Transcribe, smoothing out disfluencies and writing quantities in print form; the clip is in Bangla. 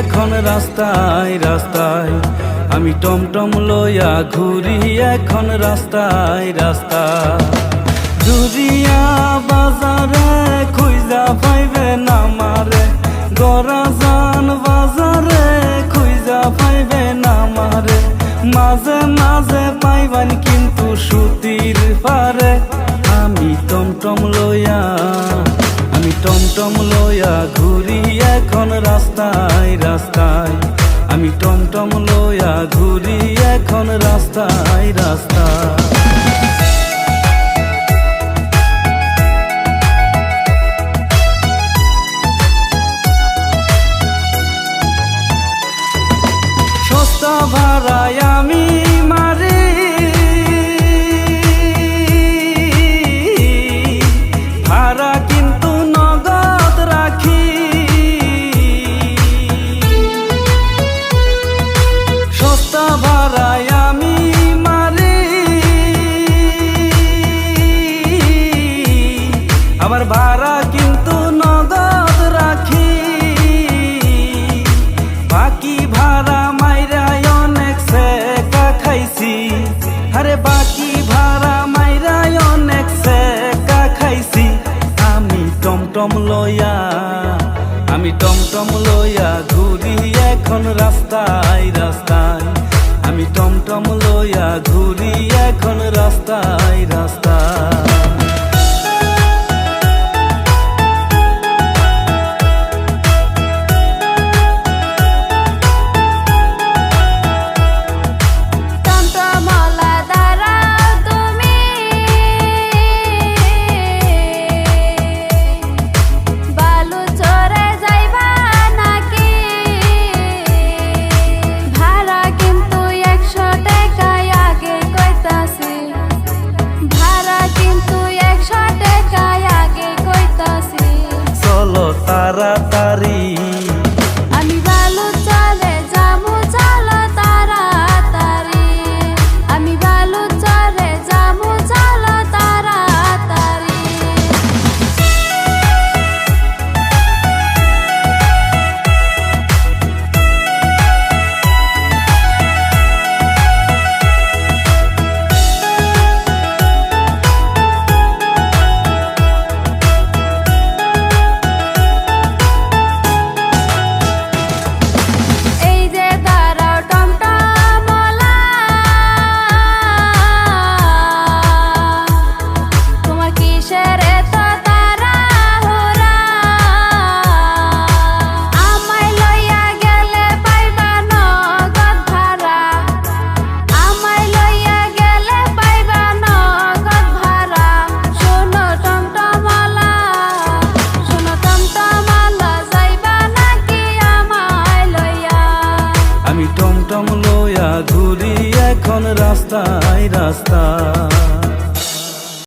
এখন রাস্তায় রাস্তায়, আমি টমটম লইয়া ঘুরি এখন রাস্তায় রাস্তায়। জুরিয়া বাজারে খুঁজা পাইবে না মারে, গরাজান বাজারে খুঁজা পাইবে না মারে। মাঝে মাঝে পাইবেন কিন্তু সুতির পারে। আমি টমটম লইয়া ঘুরি এখন রাস্তায় রাস্তায়, আমি টমটম লইয়া ঘুরি এখন রাস্তায় রাস্তায়। সস্তা ভাড়ায় আমি মারি, ভাড়া কিন্তু নগদ রাখি। সস্তা ভাড়ায় আমি মারি, আবার ভাড়া কিন্তু নগদ রাখি। বাকি ভাড়া আরে বাকি ভাড়া মাইরায় অনেক সেকা খাইছি। আমি টমটম লইয়া ঘুরি এখন রাস্তায় রাস্তায়, আমি টমটম লইয়া ঘুরি এখন রাস্তায় রাস্তায়।